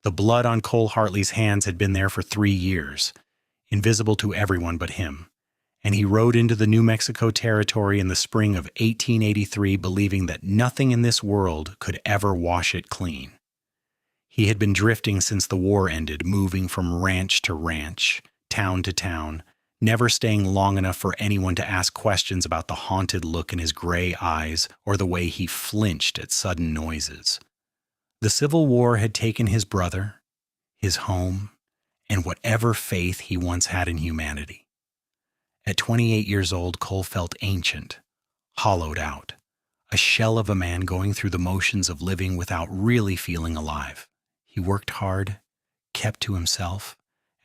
The blood on Cole Hartley's hands had been there for 3 years, invisible to everyone but him, and he rode into the New Mexico territory in the spring of 1883 believing that nothing in this world could ever wash it clean. He had been drifting since the war ended, moving from ranch to ranch, town to town, never staying long enough for anyone to ask questions about the haunted look in his gray eyes or the way he flinched at sudden noises. The Civil War had taken his brother, his home, and whatever faith he once had in humanity. At 28 years old, Cole felt ancient, hollowed out, a shell of a man going through the motions of living without really feeling alive. He worked hard, kept to himself,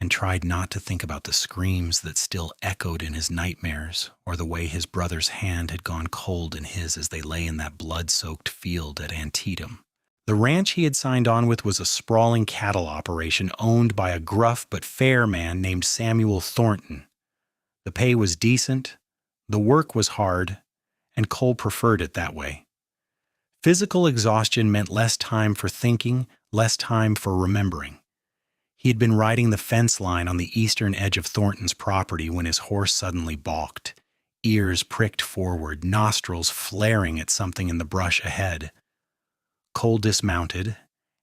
and tried not to think about the screams that still echoed in his nightmares or the way his brother's hand had gone cold in his as they lay in that blood-soaked field at Antietam. The ranch he had signed on with was a sprawling cattle operation owned by a gruff but fair man named Samuel Thornton. The pay was decent, the work was hard, and Cole preferred it that way. Physical exhaustion meant less time for thinking, less time for remembering. He had been riding the fence line on the eastern edge of Thornton's property when his horse suddenly balked, ears pricked forward, nostrils flaring at something in the brush ahead. Cole dismounted,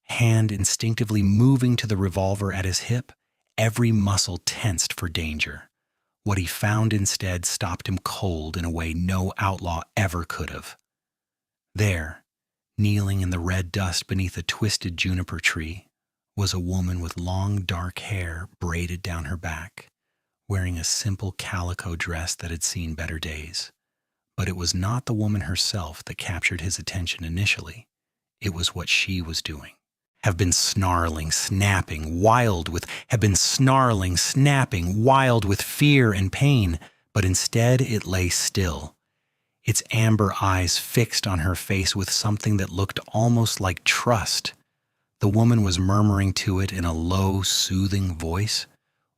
hand instinctively moving to the revolver at his hip, every muscle tensed for danger. What he found instead stopped him cold in a way no outlaw ever could have. There, kneeling in the red dust beneath a twisted juniper tree, was a woman with long dark hair braided down her back, wearing a simple calico dress that had seen better days. But it was not the woman herself that captured his attention initially. It was what she was doing. Have been snarling, snapping, wild with fear and pain, but instead it lay still, its amber eyes fixed on her face with something that looked almost like trust. The woman was murmuring to it in a low, soothing voice,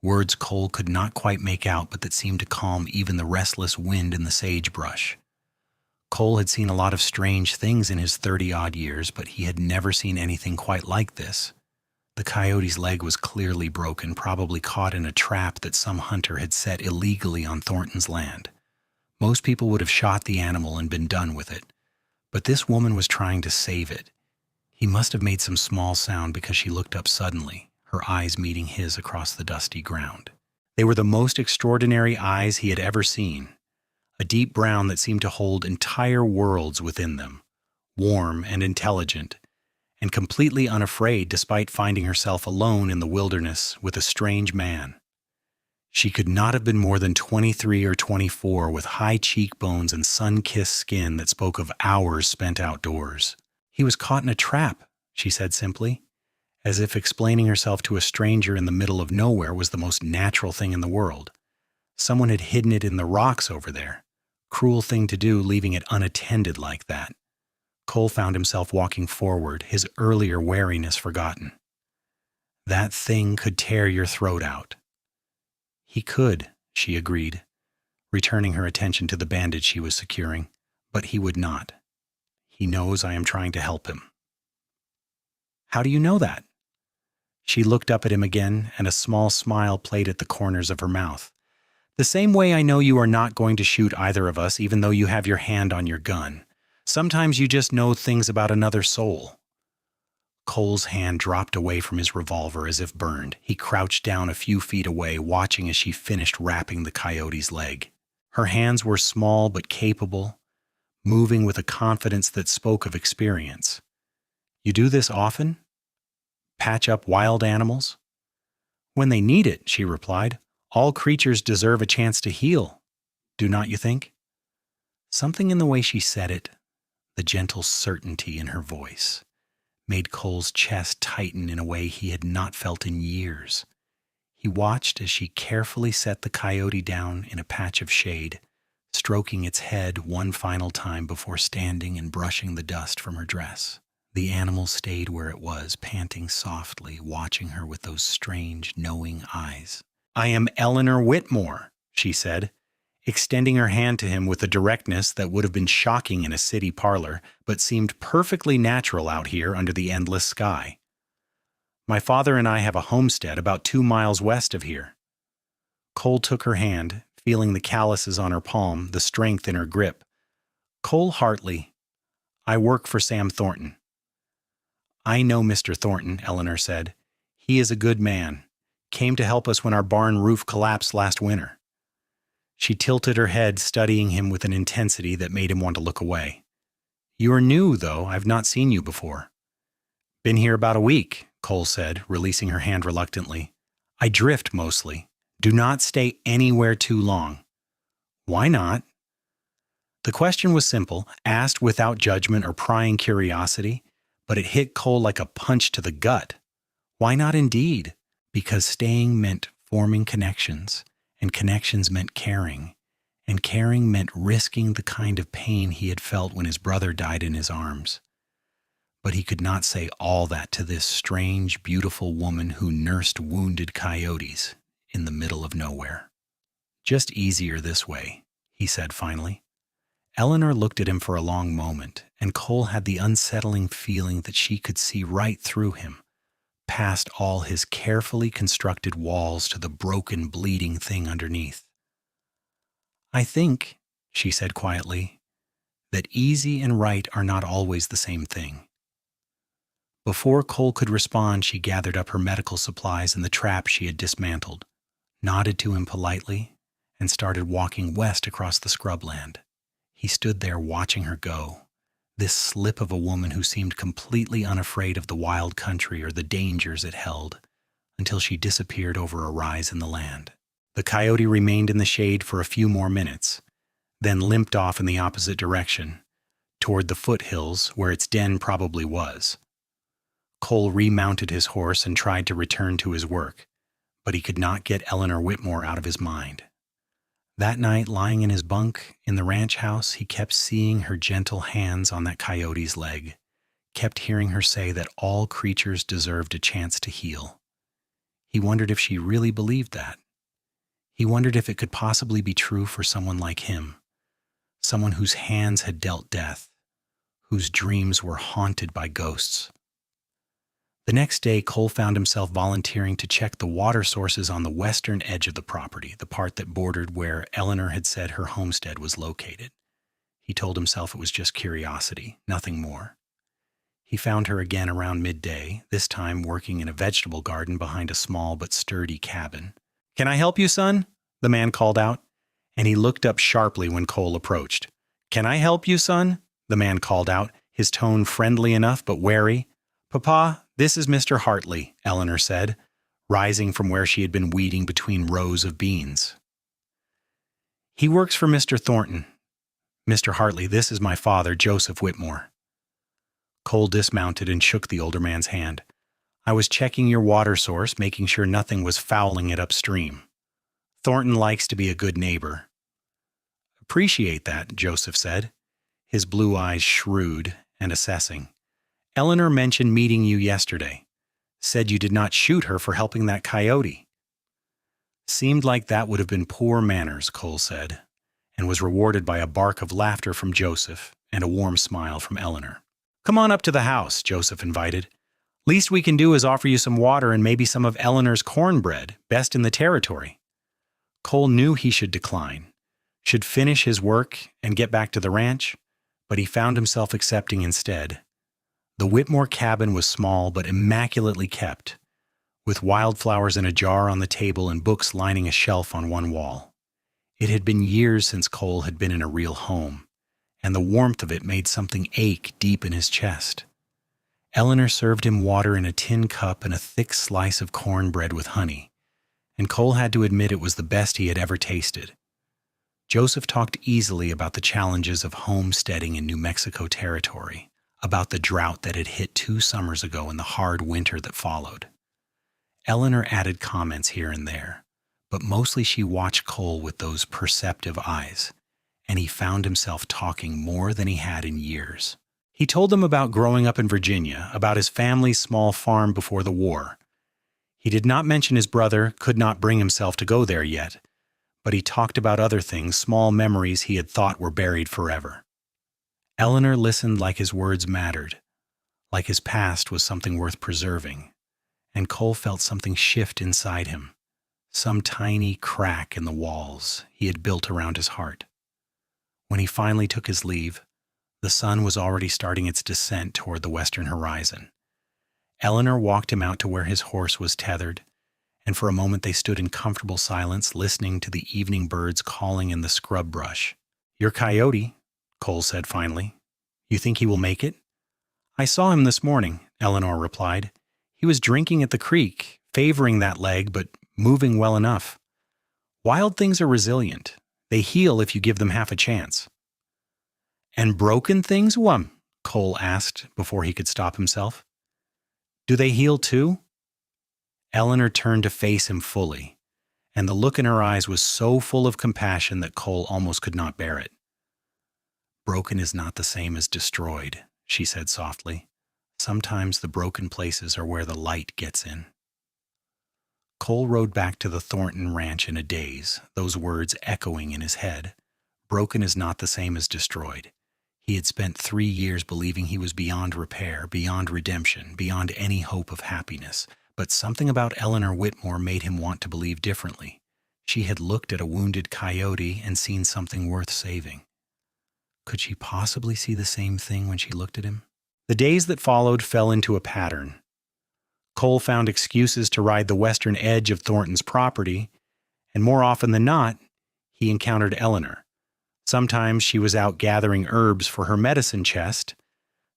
words Cole could not quite make out but that seemed to calm even the restless wind in the sagebrush. Cole had seen a lot of strange things in his 30-odd years, but he had never seen anything quite like this. The coyote's leg was clearly broken, probably caught in a trap that some hunter had set illegally on Thornton's land. Most people would have shot the animal and been done with it, but this woman was trying to save it. He must have made some small sound because she looked up suddenly, her eyes meeting his across the dusty ground. They were the most extraordinary eyes he had ever seen. A deep brown that seemed to hold entire worlds within them, warm and intelligent, and completely unafraid despite finding herself alone in the wilderness with a strange man. She could not have been more than 23 or 24 with high cheekbones and sun-kissed skin that spoke of hours spent outdoors. He was caught in a trap, she said simply, as if explaining herself to a stranger in the middle of nowhere was the most natural thing in the world. Someone had hidden it in the rocks over there. Cruel thing to do, leaving it unattended like that. Cole found himself walking forward, his earlier wariness forgotten. That thing could tear your throat out. He could, she agreed, returning her attention to the bandage she was securing, but he would not. He knows I am trying to help him. How do you know that? She looked up at him again, and a small smile played at the corners of her mouth. The same way I know you are not going to shoot either of us, even though you have your hand on your gun. Sometimes you just know things about another soul. Cole's hand dropped away from his revolver as if burned. He crouched down a few feet away, watching as she finished wrapping the coyote's leg. Her hands were small but capable, moving with a confidence that spoke of experience. You do this often? Patch up wild animals? When they need it, she replied. All creatures deserve a chance to heal, do not you think? Something in the way she said it, the gentle certainty in her voice, made Cole's chest tighten in a way he had not felt in years. He watched as she carefully set the coyote down in a patch of shade, stroking its head one final time before standing and brushing the dust from her dress. The animal stayed where it was, panting softly, watching her with those strange, knowing eyes. I am Eleanor Whitmore, she said, extending her hand to him with a directness that would have been shocking in a city parlor, but seemed perfectly natural out here under the endless sky. My father and I have a homestead about 2 miles west of here. Cole took her hand, feeling the calluses on her palm, the strength in her grip. Cole Hartley. I work for Sam Thornton. I know Mr. Thornton, Eleanor said. He is a good man. Came to help us when our barn roof collapsed last winter. She tilted her head, studying him with an intensity that made him want to look away. You are new, though. I've not seen you before. Been here about a week, Cole said, releasing her hand reluctantly. I drift mostly. Do not stay anywhere too long. Why not? The question was simple, asked without judgment or prying curiosity, but it hit Cole like a punch to the gut. Why not indeed? Because staying meant forming connections, and connections meant caring, and caring meant risking the kind of pain he had felt when his brother died in his arms. But he could not say all that to this strange, beautiful woman who nursed wounded coyotes in the middle of nowhere. Just easier this way, he said finally. Eleanor looked at him for a long moment, and Cole had the unsettling feeling that she could see right through him, past all his carefully constructed walls to the broken, bleeding thing underneath. I think, she said quietly, that easy and right are not always the same thing. Before Cole could respond, she gathered up her medical supplies and the trap she had dismantled, nodded to him politely, and started walking west across the scrubland. He stood there watching her go, this slip of a woman who seemed completely unafraid of the wild country or the dangers it held, until she disappeared over a rise in the land. The coyote remained in the shade for a few more minutes, then limped off in the opposite direction, toward the foothills where its den probably was. Cole remounted his horse and tried to return to his work, but he could not get Eleanor Whitmore out of his mind. That night, lying in his bunk in the ranch house, he kept seeing her gentle hands on that coyote's leg, kept hearing her say that all creatures deserved a chance to heal. He wondered if she really believed that. He wondered if it could possibly be true for someone like him, someone whose hands had dealt death, whose dreams were haunted by ghosts. The next day, Cole found himself volunteering to check the water sources on the western edge of the property, the part that bordered where Eleanor had said her homestead was located. He told himself it was just curiosity, nothing more. He found her again around midday, this time working in a vegetable garden behind a small but sturdy cabin. Can I help you, son? The man called out, and he looked up sharply when Cole approached. Can I help you, son? The man called out, his tone friendly enough but wary. Papa, this is Mr. Hartley, Eleanor said, rising from where she had been weeding between rows of beans. He works for Mr. Thornton. Mr. Hartley, this is my father, Joseph Whitmore. Cole dismounted and shook the older man's hand. I was checking your water source, making sure nothing was fouling it upstream. Thornton likes to be a good neighbor. Appreciate that, Joseph said, his blue eyes shrewd and assessing. Eleanor mentioned meeting you yesterday. Said you did not shoot her for helping that coyote. Seemed like that would have been poor manners, Cole said, and was rewarded by a bark of laughter from Joseph and a warm smile from Eleanor. Come on up to the house, Joseph invited. Least we can do is offer you some water and maybe some of Eleanor's cornbread, best in the territory. Cole knew he should decline, should finish his work and get back to the ranch, but he found himself accepting instead. The Whitmore cabin was small but immaculately kept, with wildflowers in a jar on the table and books lining a shelf on one wall. It had been years since Cole had been in a real home, and the warmth of it made something ache deep in his chest. Eleanor served him water in a tin cup and a thick slice of cornbread with honey, and Cole had to admit it was the best he had ever tasted. Joseph talked easily about the challenges of homesteading in New Mexico territory, about the drought that had hit 2 summers ago and the hard winter that followed. Eleanor added comments here and there, but mostly she watched Cole with those perceptive eyes, and he found himself talking more than he had in years. He told them about growing up in Virginia, about his family's small farm before the war. He did not mention his brother could not bring himself to go there yet, but he talked about other things, small memories he had thought were buried forever. Eleanor listened like his words mattered, like his past was something worth preserving, and Cole felt something shift inside him, some tiny crack in the walls he had built around his heart. When he finally took his leave, the sun was already starting its descent toward the western horizon. Eleanor walked him out to where his horse was tethered, and for a moment they stood in comfortable silence, listening to the evening birds calling in the scrub brush. "Your Coyote," Cole said finally. "You think he will make it?" "I saw him this morning," Eleanor replied. "He was drinking at the creek, favoring that leg, but moving well enough. Wild things are resilient. They heal if you give them half a chance." "And broken things, what?" Cole asked before he could stop himself. "Do they heal too?" Eleanor turned to face him fully, and the look in her eyes was so full of compassion that Cole almost could not bear it. "Broken is not the same as destroyed," she said softly. "Sometimes the broken places are where the light gets in." Cole rode back to the Thornton ranch in a daze, those words echoing in his head. Broken is not the same as destroyed. He had spent 3 years believing he was beyond repair, beyond redemption, beyond any hope of happiness. But something about Eleanor Whitmore made him want to believe differently. She had looked at a wounded coyote and seen something worth saving. Could she possibly see the same thing when she looked at him? The days that followed fell into a pattern. Cole found excuses to ride the western edge of Thornton's property, and more often than not, he encountered Eleanor. Sometimes she was out gathering herbs for her medicine chest.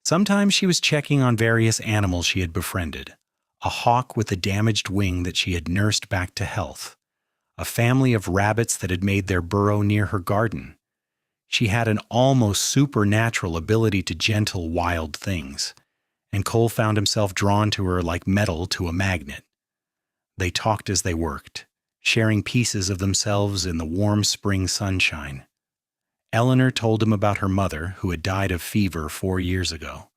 Sometimes she was checking on various animals she had befriended. A hawk with a damaged wing that she had nursed back to health. A family of rabbits that had made their burrow near her garden. She had an almost supernatural ability to gentle wild things, and Cole found himself drawn to her like metal to a magnet. They talked as they worked, sharing pieces of themselves in the warm spring sunshine. Eleanor told him about her mother, who had died of fever 4 years ago,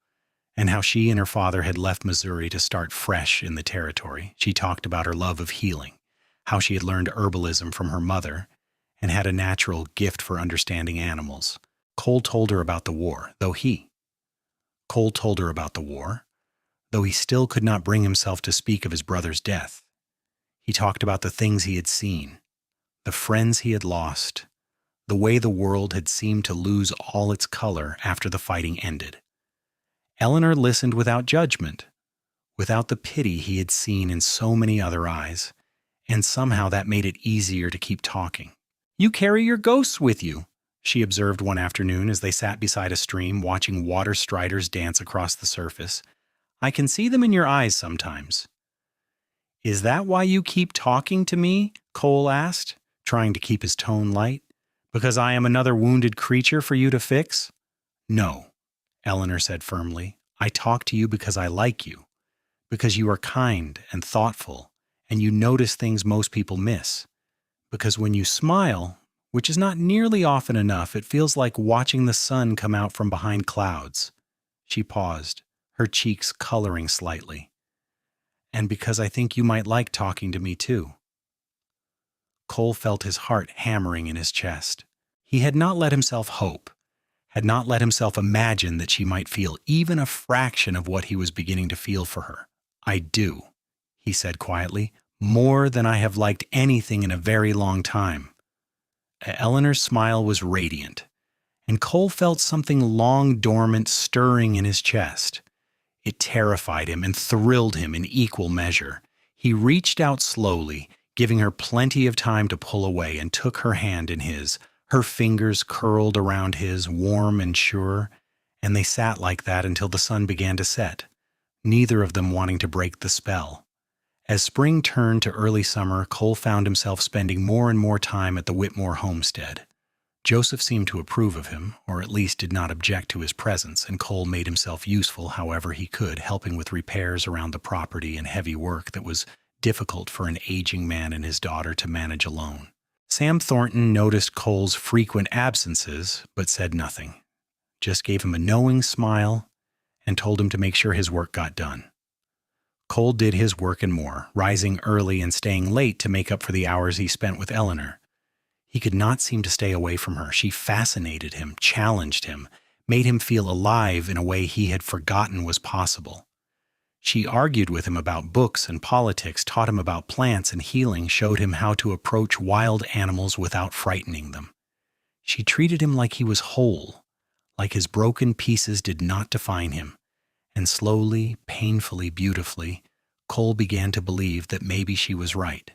and how she and her father had left Missouri to start fresh in the territory. She talked about her love of healing, how she had learned herbalism from her mother, and had a natural gift for understanding animals. Cole told her about the war, though he still could not bring himself to speak of his brother's death. He talked about the things he had seen, the friends he had lost, the way the world had seemed to lose all its color after the fighting ended. Eleanor listened without judgment, without the pity he had seen in so many other eyes, and somehow that made it easier to keep talking. "You carry your ghosts with you," she observed one afternoon as they sat beside a stream watching water striders dance across the surface. "I can see them in your eyes sometimes." "Is that why you keep talking to me?" Cole asked, trying to keep his tone light. "Because I am another wounded creature for you to fix?" "No," Eleanor said firmly. "I talk to you because I like you, because you are kind and thoughtful, and you notice things most people miss. Because when you smile, which is not nearly often enough, it feels like watching the sun come out from behind clouds." She paused, her cheeks coloring slightly. "And because I think you might like talking to me too." Cole felt his heart hammering in his chest. He had not let himself hope, had not let himself imagine that she might feel even a fraction of what he was beginning to feel for her. "I do," he said quietly, "more than I have liked anything in a very long time." Eleanor's smile was radiant, and Cole felt something long dormant stirring in his chest. It terrified him and thrilled him in equal measure. He reached out slowly, giving her plenty of time to pull away, and took her hand in his. Her fingers curled around his, warm and sure, and they sat like that until the sun began to set, neither of them wanting to break the spell. As spring turned to early summer, Cole found himself spending more and more time at the Whitmore homestead. Joseph seemed to approve of him, or at least did not object to his presence, and Cole made himself useful however he could, helping with repairs around the property and heavy work that was difficult for an aging man and his daughter to manage alone. Sam Thornton noticed Cole's frequent absences, but said nothing, just gave him a knowing smile and told him to make sure his work got done. Cole did his work and more, rising early and staying late to make up for the hours he spent with Eleanor. He could not seem to stay away from her. She fascinated him, challenged him, made him feel alive in a way he had forgotten was possible. She argued with him about books and politics, taught him about plants and healing, showed him how to approach wild animals without frightening them. She treated him like he was whole, like his broken pieces did not define him. And slowly, painfully, beautifully, Cole began to believe that maybe she was right.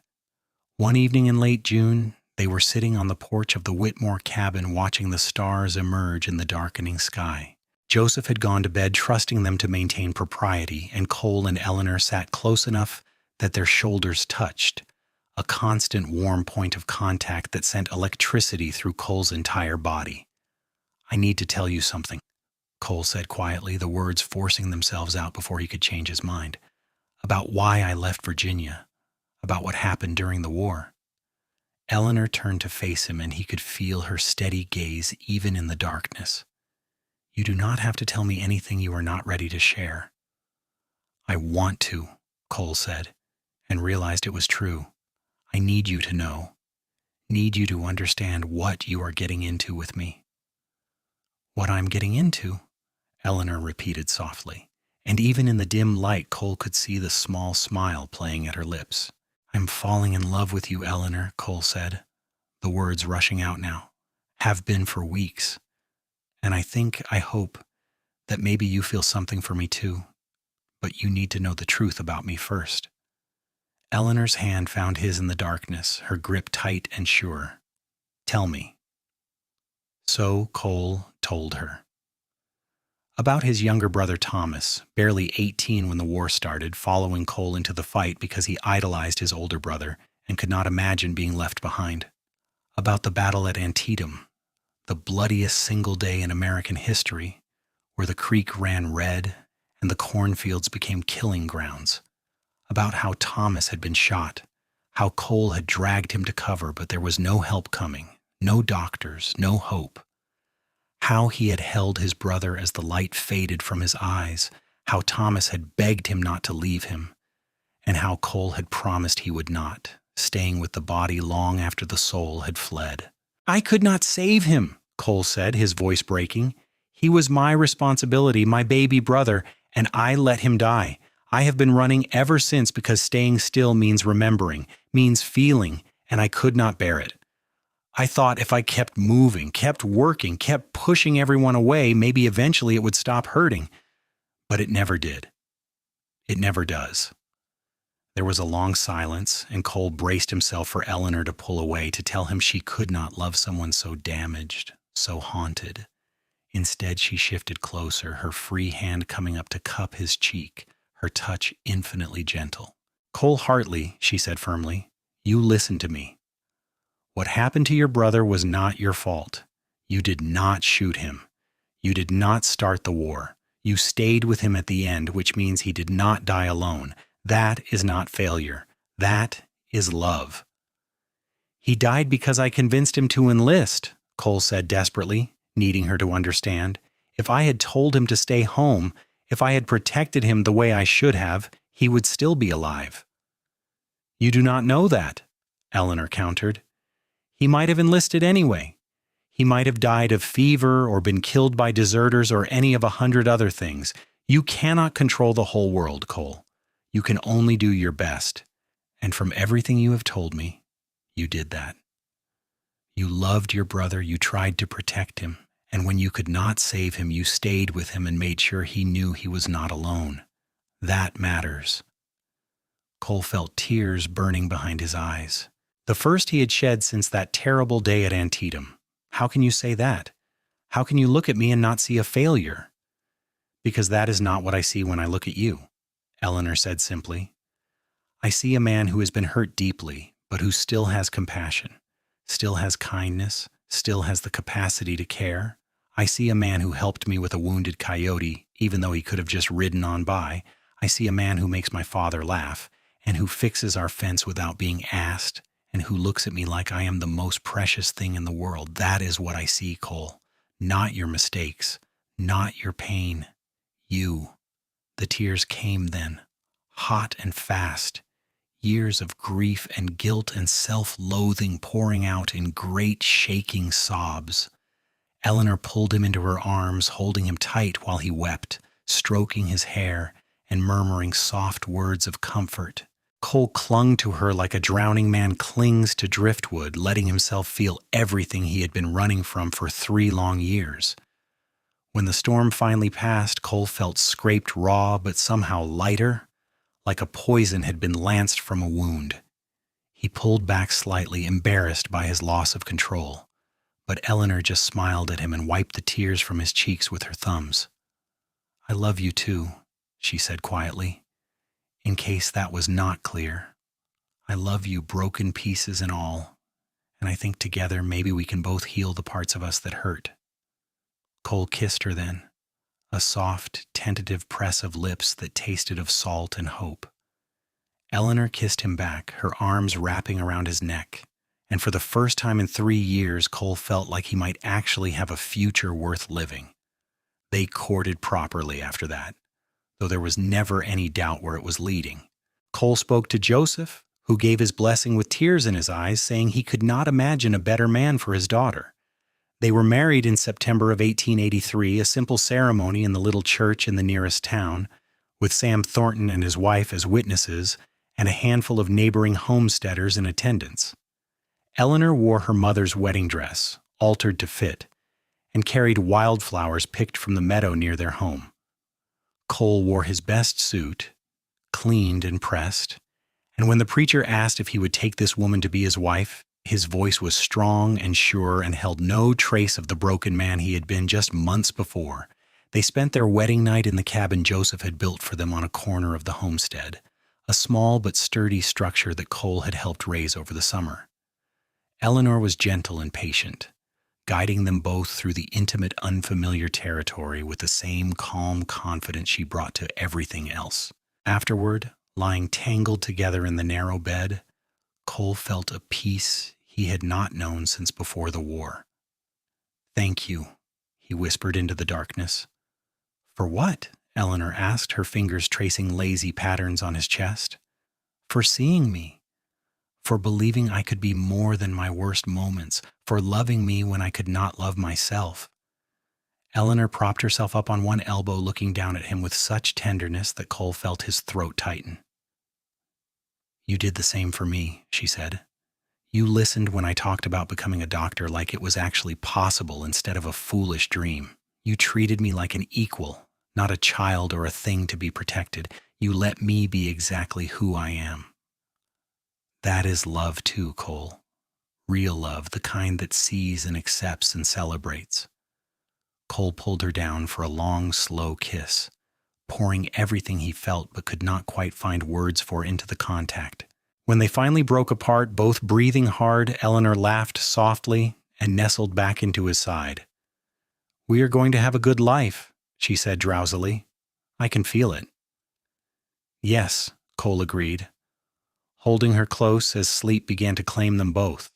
One evening in late June, they were sitting on the porch of the Whitmore cabin watching the stars emerge in the darkening sky. Joseph had gone to bed trusting them to maintain propriety, and Cole and Eleanor sat close enough that their shoulders touched, a constant warm point of contact that sent electricity through Cole's entire body. "I need to tell you something," Cole said quietly, the words forcing themselves out before he could change his mind. "About why I left Virginia, about what happened during the war." Eleanor turned to face him, and he could feel her steady gaze even in the darkness. "You do not have to tell me anything you are not ready to share." "I want to," Cole said, and realized it was true. "I need you to know. Need you to understand what you are getting into with me." "What I'm getting into?" Eleanor repeated softly, and even in the dim light Cole could see the small smile playing at her lips. "I'm falling in love with you, Eleanor," Cole said, the words rushing out now. "Have been for weeks. And I hope, that maybe you feel something for me too. But you need to know the truth about me first." Eleanor's hand found his in the darkness, her grip tight and sure. "Tell me." So Cole told her. About his younger brother Thomas, barely 18 when the war started, following Cole into the fight because he idolized his older brother and could not imagine being left behind. About the battle at Antietam, the bloodiest single day in American history, where the creek ran red and the cornfields became killing grounds. About how Thomas had been shot, how Cole had dragged him to cover, but there was no help coming, no doctors, no hope. How he had held his brother as the light faded from his eyes, how Thomas had begged him not to leave him, and how Cole had promised he would not, staying with the body long after the soul had fled. "I could not save him," Cole said, his voice breaking. "He was my responsibility, my baby brother, and I let him die. I have been running ever since because staying still means remembering, means feeling, and I could not bear it. I thought if I kept moving, kept working, kept pushing everyone away, maybe eventually it would stop hurting. But it never did. It never does." There was a long silence, and Cole braced himself for Eleanor to pull away, to tell him she could not love someone so damaged, so haunted. Instead, she shifted closer, her free hand coming up to cup his cheek, her touch infinitely gentle. "Cole Hartley," she said firmly, "you listen to me. What happened to your brother was not your fault. You did not shoot him. You did not start the war. You stayed with him at the end, which means he did not die alone. That is not failure. That is love." "He died because I convinced him to enlist," Cole said desperately, needing her to understand. "If I had told him to stay home, if I had protected him the way I should have, he would still be alive." "You do not know that," Eleanor countered. "He might have enlisted anyway. He might have died of fever or been killed by deserters or any of 100 other things. You cannot control the whole world, Cole. You can only do your best. And from everything you have told me, you did that. You loved your brother, you tried to protect him, and when you could not save him, you stayed with him and made sure he knew he was not alone. That matters." Cole felt tears burning behind his eyes. The first he had shed since that terrible day at Antietam. "How can you say that? How can you look at me and not see a failure?" "Because that is not what I see when I look at you," Eleanor said simply. "I see a man who has been hurt deeply, but who still has compassion, still has kindness, still has the capacity to care. I see a man who helped me with a wounded coyote, even though he could have just ridden on by. I see a man who makes my father laugh, and who fixes our fence without being asked, and who looks at me like I am the most precious thing in the world. That is what I see, Cole. Not your mistakes, not your pain. You." The tears came then, hot and fast. Years of grief and guilt and self-loathing pouring out in great shaking sobs. Eleanor pulled him into her arms, holding him tight while he wept, stroking his hair, and murmuring soft words of comfort. Cole clung to her like a drowning man clings to driftwood, letting himself feel everything he had been running from for 3 long years. When the storm finally passed, Cole felt scraped raw but somehow lighter, like a poison had been lanced from a wound. He pulled back slightly, embarrassed by his loss of control, but Eleanor just smiled at him and wiped the tears from his cheeks with her thumbs. "I love you too," she said quietly. "In case that was not clear, I love you, broken pieces and all, and I think together maybe we can both heal the parts of us that hurt." Cole kissed her then, a soft, tentative press of lips that tasted of salt and hope. Eleanor kissed him back, her arms wrapping around his neck, and for the first time in 3 years, Cole felt like he might actually have a future worth living. They courted properly after that, though there was never any doubt where it was leading. Cole spoke to Joseph, who gave his blessing with tears in his eyes, saying he could not imagine a better man for his daughter. They were married in September of 1883, a simple ceremony in the little church in the nearest town, with Sam Thornton and his wife as witnesses and a handful of neighboring homesteaders in attendance. Eleanor wore her mother's wedding dress, altered to fit, and carried wildflowers picked from the meadow near their home. Cole wore his best suit, cleaned and pressed, and when the preacher asked if he would take this woman to be his wife, his voice was strong and sure and held no trace of the broken man he had been just months before. They spent their wedding night in the cabin Joseph had built for them on a corner of the homestead, a small but sturdy structure that Cole had helped raise over the summer. Eleanor was gentle and patient, guiding them both through the intimate, unfamiliar territory with the same calm confidence she brought to everything else. Afterward, lying tangled together in the narrow bed, Cole felt a peace he had not known since before the war. "Thank you," he whispered into the darkness. "For what?" Eleanor asked, her fingers tracing lazy patterns on his chest. "For seeing me. For believing I could be more than my worst moments. For loving me when I could not love myself." Eleanor propped herself up on one elbow, looking down at him with such tenderness that Cole felt his throat tighten. "You did the same for me," she said. "You listened when I talked about becoming a doctor like it was actually possible instead of a foolish dream. You treated me like an equal, not a child or a thing to be protected. You let me be exactly who I am." That is love too, Cole. Real love, the kind that sees and accepts and celebrates. Cole pulled her down for a long, slow kiss, pouring everything he felt but could not quite find words for into the contact. When they finally broke apart, both breathing hard, Eleanor laughed softly and nestled back into his side. "We are going to have a good life," she said drowsily. "I can feel it." "Yes," Cole agreed, holding her close as sleep began to claim them both.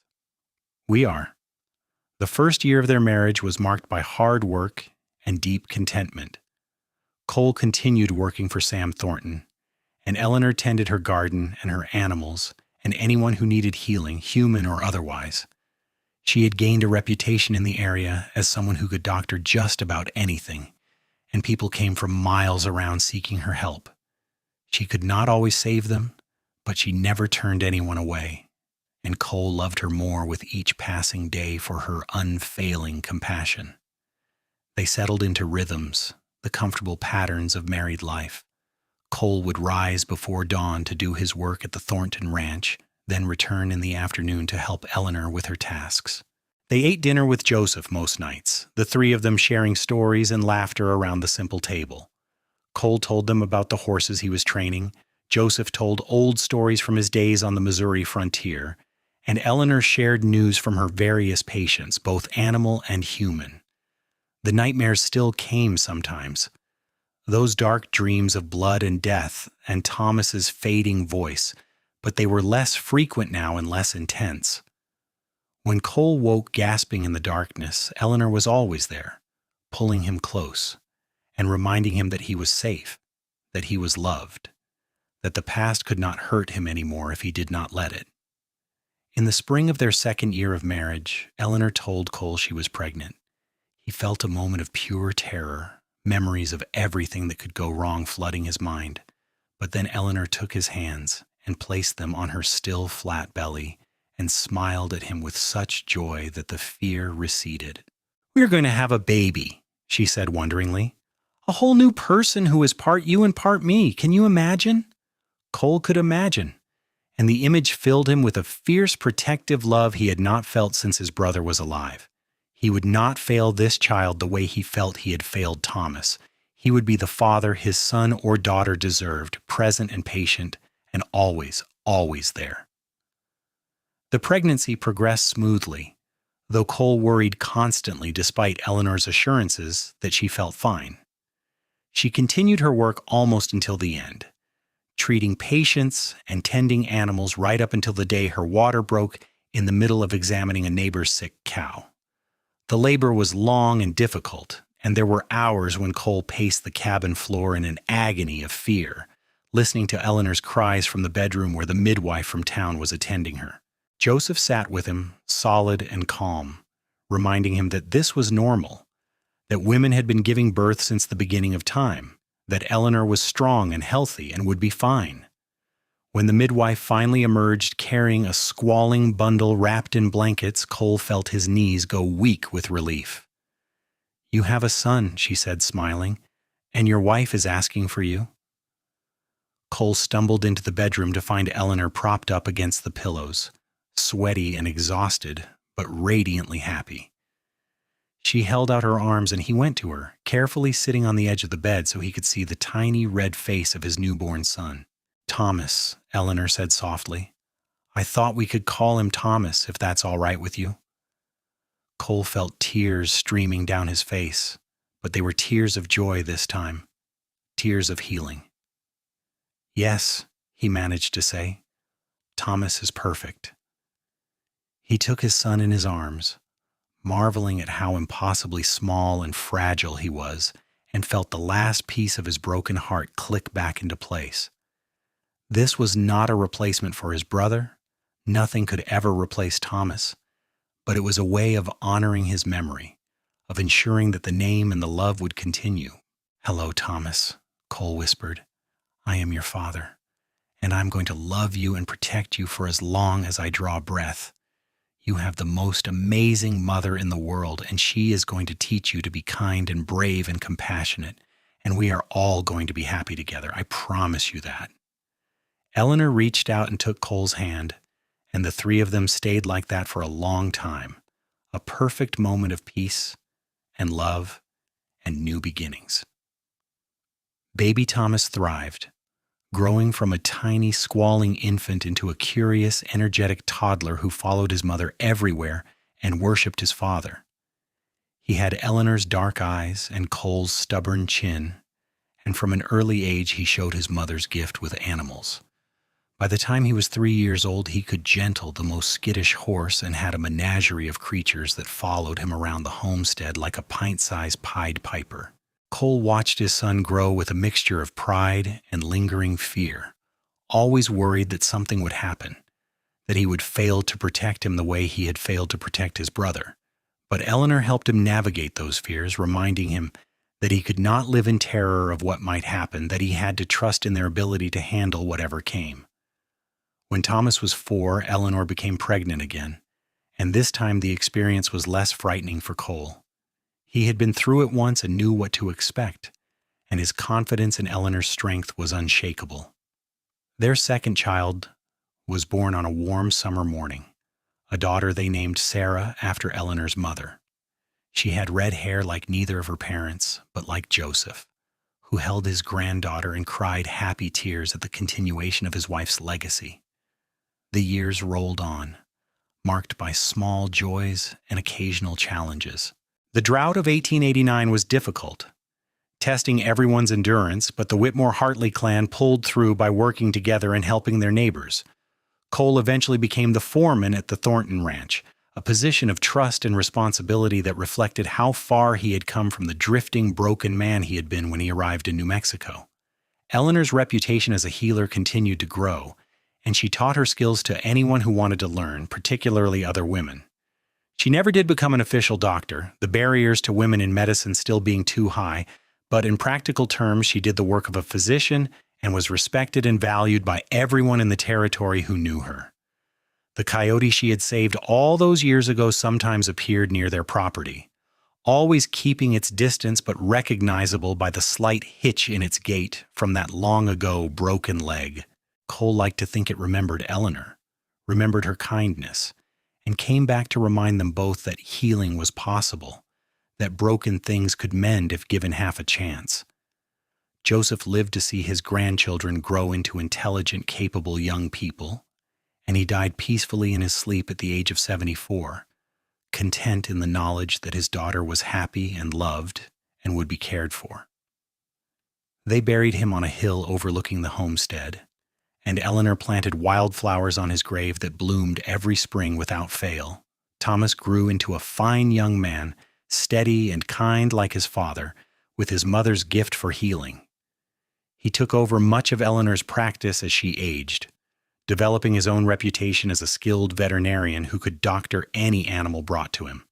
"We are." The first year of their marriage was marked by hard work and deep contentment. Cole continued working for Sam Thornton, and Eleanor tended her garden and her animals and anyone who needed healing, human or otherwise. She had gained a reputation in the area as someone who could doctor just about anything, and people came from miles around seeking her help. She could not always save them, but she never turned anyone away, and Cole loved her more with each passing day for her unfailing compassion. They settled into rhythms, the comfortable patterns of married life. Cole would rise before dawn to do his work at the Thornton Ranch, then return in the afternoon to help Eleanor with her tasks. They ate dinner with Joseph most nights, the three of them sharing stories and laughter around the simple table. Cole told them about the horses he was training, Joseph told old stories from his days on the Missouri frontier, and Eleanor shared news from her various patients, both animal and human. The nightmares still came sometimes, those dark dreams of blood and death and Thomas's fading voice, but they were less frequent now and less intense. When Cole woke gasping in the darkness, Eleanor was always there, pulling him close and reminding him that he was safe, that he was loved, that the past could not hurt him anymore if he did not let it. In the spring of their second year of marriage, Eleanor told Cole she was pregnant. He felt a moment of pure terror, memories of everything that could go wrong flooding his mind. But then Eleanor took his hands and placed them on her still flat belly and smiled at him with such joy that the fear receded. "We're going to have a baby," she said wonderingly. "A whole new person who is part you and part me. Can you imagine?" Cole could imagine, and the image filled him with a fierce protective love he had not felt since his brother was alive. He would not fail this child the way he felt he had failed Thomas. He would be the father his son or daughter deserved, present and patient, and always, always there. The pregnancy progressed smoothly, though Cole worried constantly despite Eleanor's assurances that she felt fine. She continued her work almost until the end, treating patients and tending animals right up until the day her water broke in the middle of examining a neighbor's sick cow. The labor was long and difficult, and there were hours when Cole paced the cabin floor in an agony of fear, listening to Eleanor's cries from the bedroom where the midwife from town was attending her. Joseph sat with him, solid and calm, reminding him that this was normal, that women had been giving birth since the beginning of time, that Eleanor was strong and healthy and would be fine. When the midwife finally emerged carrying a squalling bundle wrapped in blankets, Cole felt his knees go weak with relief. "You have a son," she said, smiling, "and your wife is asking for you." Cole stumbled into the bedroom to find Eleanor propped up against the pillows, sweaty and exhausted, but radiantly happy. She held out her arms and he went to her, carefully sitting on the edge of the bed so he could see the tiny red face of his newborn son. "Thomas," Eleanor said softly. "I thought we could call him Thomas, if that's all right with you." Cole felt tears streaming down his face, but they were tears of joy this time, tears of healing. "Yes," he managed to say. "Thomas is perfect." He took his son in his arms, marveling at how impossibly small and fragile he was, and felt the last piece of his broken heart click back into place. This was not a replacement for his brother. Nothing could ever replace Thomas, but it was a way of honoring his memory, of ensuring that the name and the love would continue. "Hello, Thomas," Cole whispered. "I am your father, and I'm going to love you and protect you for as long as I draw breath. You have the most amazing mother in the world, and she is going to teach you to be kind and brave and compassionate, and we are all going to be happy together. I promise you that." Eleanor reached out and took Cole's hand, and the three of them stayed like that for a long time, a perfect moment of peace and love and new beginnings. Baby Thomas thrived, growing from a tiny, squalling infant into a curious, energetic toddler who followed his mother everywhere and worshipped his father. He had Eleanor's dark eyes and Cole's stubborn chin, and from an early age he showed his mother's gift with animals. By the time he was 3 years old, he could gentle the most skittish horse and had a menagerie of creatures that followed him around the homestead like a pint-sized Pied Piper. Cole watched his son grow with a mixture of pride and lingering fear, always worried that something would happen, that he would fail to protect him the way he had failed to protect his brother. But Eleanor helped him navigate those fears, reminding him that he could not live in terror of what might happen, that he had to trust in their ability to handle whatever came. When Thomas was 4, Eleanor became pregnant again, and this time the experience was less frightening for Cole. He had been through it once and knew what to expect, and his confidence in Eleanor's strength was unshakable. Their second child was born on a warm summer morning, a daughter they named Sarah after Eleanor's mother. She had red hair like neither of her parents, but like Joseph, who held his granddaughter and cried happy tears at the continuation of his wife's legacy. The years rolled on, marked by small joys and occasional challenges. The drought of 1889 was difficult, testing everyone's endurance, but the Whitmore-Hartley clan pulled through by working together and helping their neighbors. Cole eventually became the foreman at the Thornton Ranch, a position of trust and responsibility that reflected how far he had come from the drifting, broken man he had been when he arrived in New Mexico. Eleanor's reputation as a healer continued to grow, and she taught her skills to anyone who wanted to learn, particularly other women. She never did become an official doctor, the barriers to women in medicine still being too high, But in practical terms, she did the work of a physician and was respected and valued by everyone in the territory who knew her. The coyote she had saved all those years ago sometimes appeared near their property, always keeping its distance but recognizable by the slight hitch in its gait from that long-ago broken leg. Cole liked to think it remembered Eleanor, remembered her kindness, and came back to remind them both that healing was possible, that broken things could mend if given half a chance. Joseph lived to see his grandchildren grow into intelligent, capable young people, and he died peacefully in his sleep at the age of 74, content in the knowledge that his daughter was happy and loved and would be cared for. They buried him on a hill overlooking the homestead, and Eleanor planted wildflowers on his grave that bloomed every spring without fail. Thomas grew into a fine young man, steady and kind like his father, with his mother's gift for healing. He took over much of Eleanor's practice as she aged, developing his own reputation as a skilled veterinarian who could doctor any animal brought to him.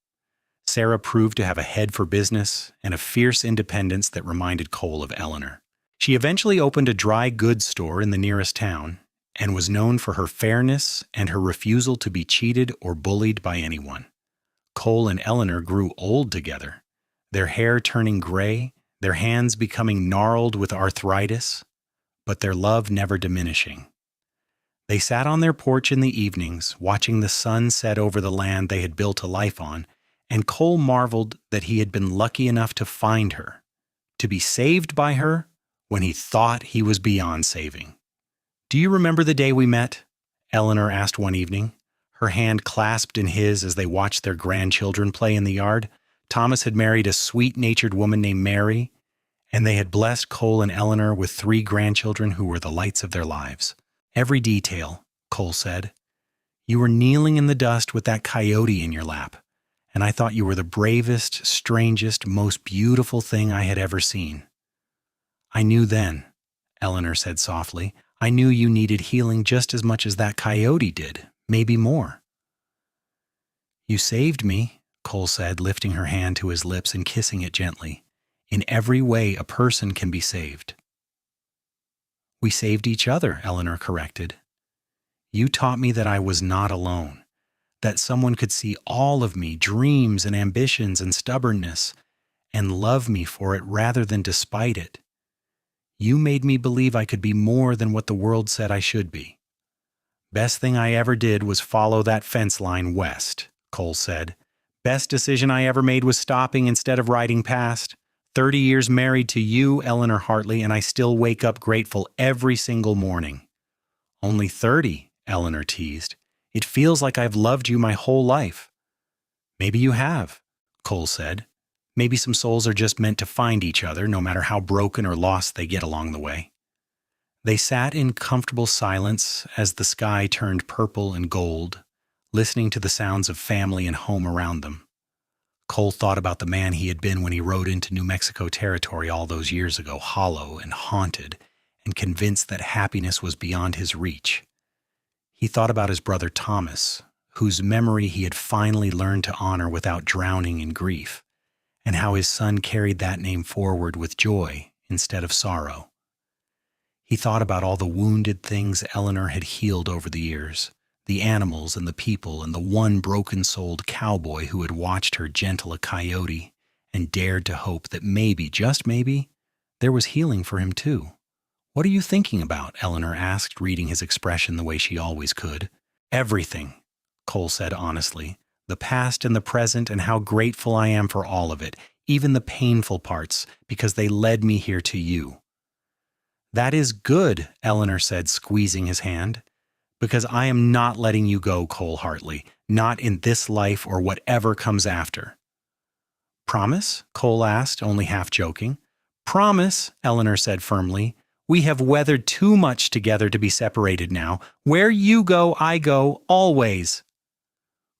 Sarah proved to have a head for business and a fierce independence that reminded Cole of Eleanor. She eventually opened a dry goods store in the nearest town and was known for her fairness and her refusal to be cheated or bullied by anyone. Cole and Eleanor grew old together, their hair turning gray, their hands becoming gnarled with arthritis, but their love never diminishing. They sat on their porch in the evenings, watching the sun set over the land they had built a life on, and Cole marveled that he had been lucky enough to find her, to be saved by her when he thought he was beyond saving. "Do you remember the day we met?" Eleanor asked one evening, her hand clasped in his as they watched their grandchildren play in the yard. Thomas had married a sweet-natured woman named Mary, and they had blessed Cole and Eleanor with 3 grandchildren who were the lights of their lives. "Every detail," Cole said. "You were kneeling in the dust with that coyote in your lap, and I thought you were the bravest, strangest, most beautiful thing I had ever seen." "I knew then," Eleanor said softly. "I knew you needed healing just as much as that coyote did, maybe more." "You saved me," Cole said, lifting her hand to his lips and kissing it gently. "In every way a person can be saved." "We saved each other," Eleanor corrected. "You taught me that I was not alone, that someone could see all of me, dreams and ambitions and stubbornness, and love me for it rather than despite it. You made me believe I could be more than what the world said I should be." "Best thing I ever did was follow that fence line west," Cole said. "Best decision I ever made was stopping instead of riding past. 30 years married to you, Eleanor Hartley, and I still wake up grateful every single morning." "Only 30, Eleanor teased. "It feels like I've loved you my whole life." "Maybe you have," Cole said. "Maybe some souls are just meant to find each other, no matter how broken or lost they get along the way." They sat in comfortable silence as the sky turned purple and gold, listening to the sounds of family and home around them. Cole thought about the man he had been when he rode into New Mexico territory all those years ago, hollow and haunted, and convinced that happiness was beyond his reach. He thought about his brother Thomas, whose memory he had finally learned to honor without drowning in grief, and how his son carried that name forward with joy instead of sorrow. He thought about all the wounded things Eleanor had healed over the years, the animals and the people and the one broken-souled cowboy who had watched her gentle a coyote and dared to hope that maybe, just maybe, there was healing for him too. "What are you thinking about?" Eleanor asked, reading his expression the way she always could. "Everything," Cole said honestly. "The past and the present, and how grateful I am for all of it, even the painful parts, because they led me here to you." "That is good," Eleanor said, squeezing his hand. "Because I am not letting you go, Cole Hartley, not in this life or whatever comes after." "Promise?" Cole asked, only half joking. "Promise," Eleanor said firmly. "We have weathered too much together to be separated now. Where you go, I go, always."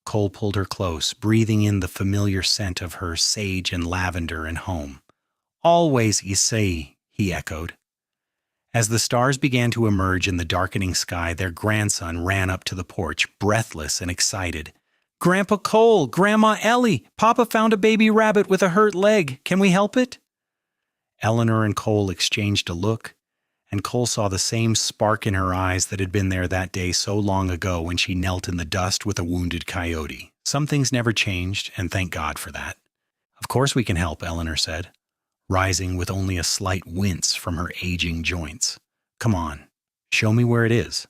Cole pulled her close, breathing in the familiar scent of her sage and lavender and home. "Always, you say," he echoed. As the stars began to emerge in the darkening sky, their grandson ran up to the porch, breathless and excited. "Grandpa Cole, Grandma Ellie, Papa found a baby rabbit with a hurt leg. Can we help it?" Eleanor and Cole exchanged a look, and Cole saw the same spark in her eyes that had been there that day so long ago when she knelt in the dust with a wounded coyote. Some things never changed, and thank God for that. Of course we can help, Eleanor said, rising with only a slight wince from her aging joints. Come on, show me where it is.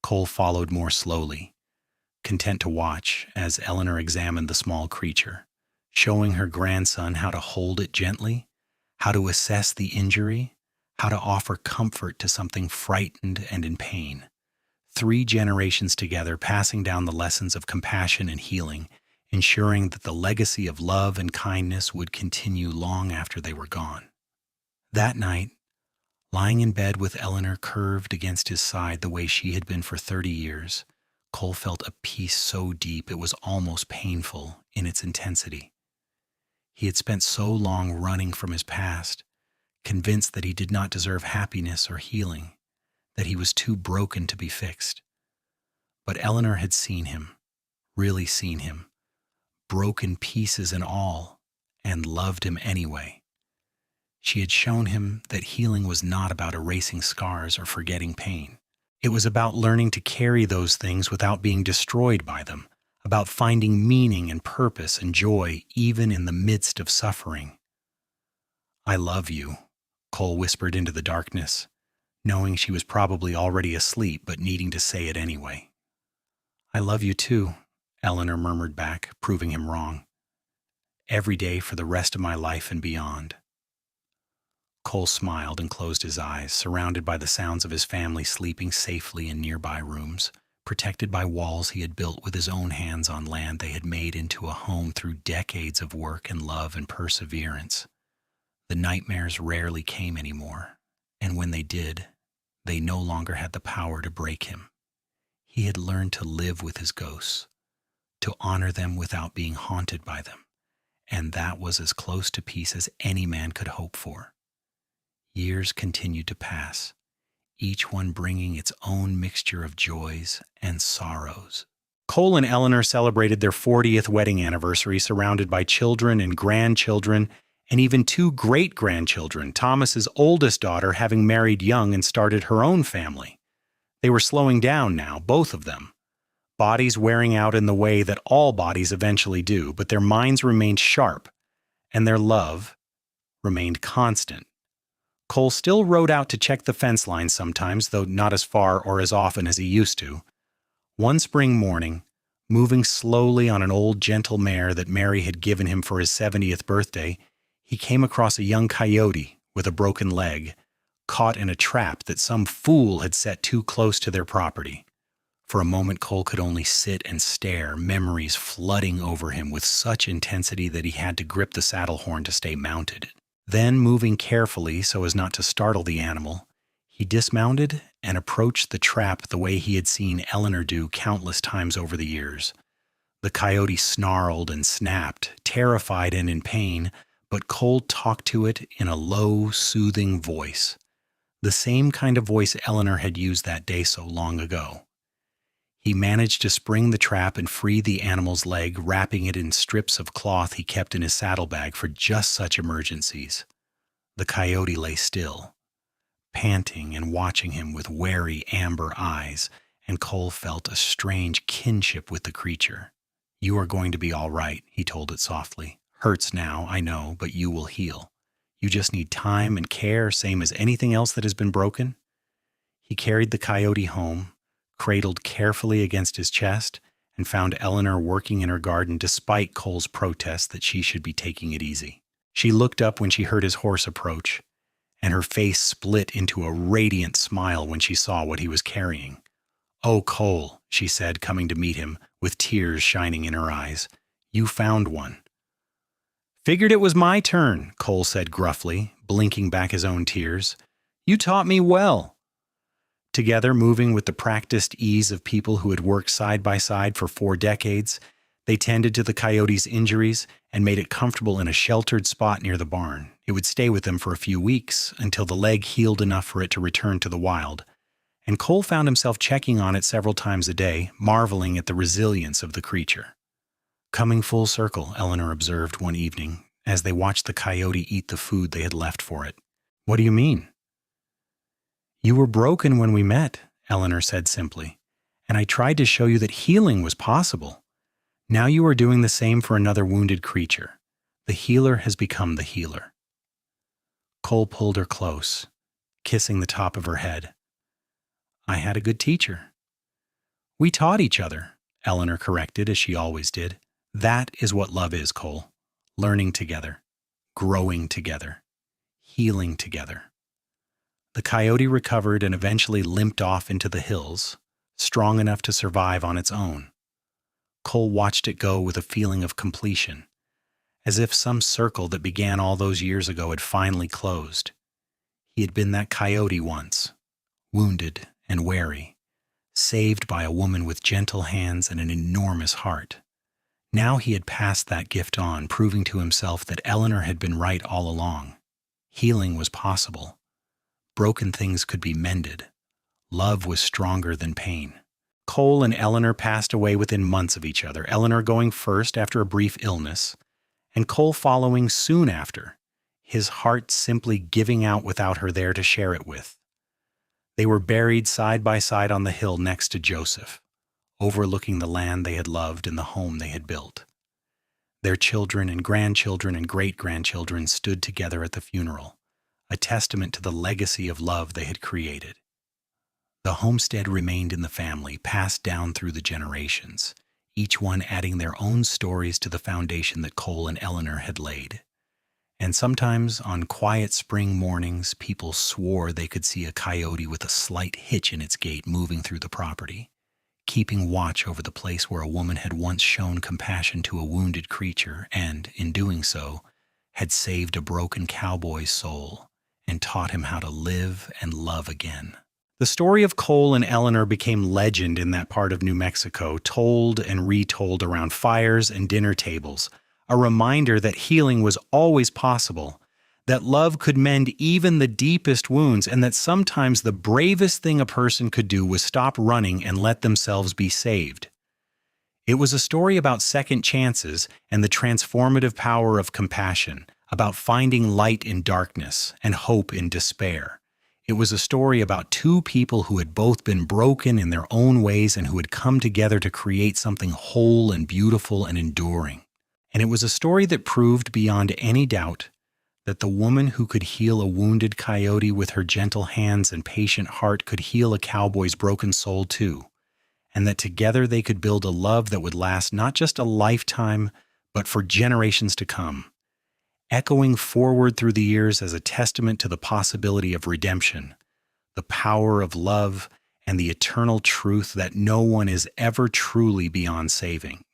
Cole followed more slowly, content to watch as Eleanor examined the small creature, showing her grandson how to hold it gently, how to assess the injury, how to offer comfort to something frightened and in pain. 3 generations together, passing down the lessons of compassion and healing, ensuring that the legacy of love and kindness would continue long after they were gone. That night, lying in bed with Eleanor curved against his side the way she had been for 30 years, Cole felt a peace so deep it was almost painful in its intensity. He had spent so long running from his past, convinced that he did not deserve happiness or healing, that he was too broken to be fixed. But Eleanor had seen him, really seen him, broken pieces and all, and loved him anyway. She had shown him that healing was not about erasing scars or forgetting pain. It was about learning to carry those things without being destroyed by them, about finding meaning and purpose and joy even in the midst of suffering. I love you, Cole whispered into the darkness, knowing she was probably already asleep but needing to say it anyway. I love you too, Eleanor murmured back, proving him wrong. Every day for the rest of my life and beyond. Cole smiled and closed his eyes, surrounded by the sounds of his family sleeping safely in nearby rooms, protected by walls he had built with his own hands on land they had made into a home through decades of work and love and perseverance. The nightmares rarely came anymore, and when they did, they no longer had the power to break him. He had learned to live with his ghosts, to honor them without being haunted by them, and that was as close to peace as any man could hope for. Years continued to pass, each one bringing its own mixture of joys and sorrows. Cole and Eleanor celebrated their 40th wedding anniversary surrounded by children and grandchildren, and even 2 great-grandchildren, Thomas's oldest daughter having married young and started her own family. They were slowing down now, both of them. Bodies wearing out in the way that all bodies eventually do, but their minds remained sharp, and their love remained constant. Cole still rode out to check the fence line sometimes, though not as far or as often as he used to. One spring morning, moving slowly on an old gentle mare that Mary had given him for his 70th birthday, he came across a young coyote with a broken leg, caught in a trap that some fool had set too close to their property. For a moment, Cole could only sit and stare, memories flooding over him with such intensity that he had to grip the saddle horn to stay mounted. Then, moving carefully so as not to startle the animal, he dismounted and approached the trap the way he had seen Eleanor do countless times over the years. The coyote snarled and snapped, terrified and in pain, but Cole talked to it in a low, soothing voice, the same kind of voice Eleanor had used that day so long ago. He managed to spring the trap and free the animal's leg, wrapping it in strips of cloth he kept in his saddlebag for just such emergencies. The coyote lay still, panting and watching him with wary amber eyes, and Cole felt a strange kinship with the creature. You are going to be all right, he told it softly. Hurts now, I know, but you will heal. You just need time and care, same as anything else that has been broken. He carried the coyote home, cradled carefully against his chest, and found Eleanor working in her garden despite Cole's protest that she should be taking it easy. She looked up when she heard his horse approach, and her face split into a radiant smile when she saw what he was carrying. "Oh, Cole," she said, coming to meet him, with tears shining in her eyes. "You found one." "Figured it was my turn," Cole said gruffly, blinking back his own tears. "You taught me well." Together, moving with the practiced ease of people who had worked side by side for 4 decades, they tended to the coyote's injuries and made it comfortable in a sheltered spot near the barn. It would stay with them for a few weeks until the leg healed enough for it to return to the wild. And Cole found himself checking on it several times a day, marveling at the resilience of the creature. "Coming full circle," Eleanor observed one evening, as they watched the coyote eat the food they had left for it. "What do you mean?" "You were broken when we met," Eleanor said simply, "and I tried to show you that healing was possible. Now you are doing the same for another wounded creature. The healer has become the healer." Cole pulled her close, kissing the top of her head. "I had a good teacher." "We taught each other," Eleanor corrected, as she always did. "That is what love is, Cole. Learning together, growing together, healing together." The coyote recovered and eventually limped off into the hills, strong enough to survive on its own. Cole watched it go with a feeling of completion, as if some circle that began all those years ago had finally closed. He had been that coyote once, wounded and wary, saved by a woman with gentle hands and an enormous heart. Now he had passed that gift on, proving to himself that Eleanor had been right all along. Healing was possible. Broken things could be mended. Love was stronger than pain. Cole and Eleanor passed away within months of each other, Eleanor going first after a brief illness, and Cole following soon after, his heart simply giving out without her there to share it with. They were buried side by side on the hill next to Joseph, overlooking the land they had loved and the home they had built. Their children and grandchildren and great-grandchildren stood together at the funeral, a testament to the legacy of love they had created. The homestead remained in the family, passed down through the generations, each one adding their own stories to the foundation that Cole and Eleanor had laid. And sometimes, on quiet spring mornings, people swore they could see a coyote with a slight hitch in its gait moving through the property, keeping watch over the place where a woman had once shown compassion to a wounded creature and, in doing so, had saved a broken cowboy's soul and taught him how to live and love again. The story of Cole and Eleanor became legend in that part of New Mexico, told and retold around fires and dinner tables, a reminder that healing was always possible, that love could mend even the deepest wounds, and that sometimes the bravest thing a person could do was stop running and let themselves be saved. It was a story about second chances and the transformative power of compassion, about finding light in darkness and hope in despair. It was a story about two people who had both been broken in their own ways and who had come together to create something whole and beautiful and enduring. And it was a story that proved beyond any doubt that the woman who could heal a wounded coyote with her gentle hands and patient heart could heal a cowboy's broken soul too, and that together they could build a love that would last not just a lifetime, but for generations to come, echoing forward through the years as a testament to the possibility of redemption, the power of love, and the eternal truth that no one is ever truly beyond saving.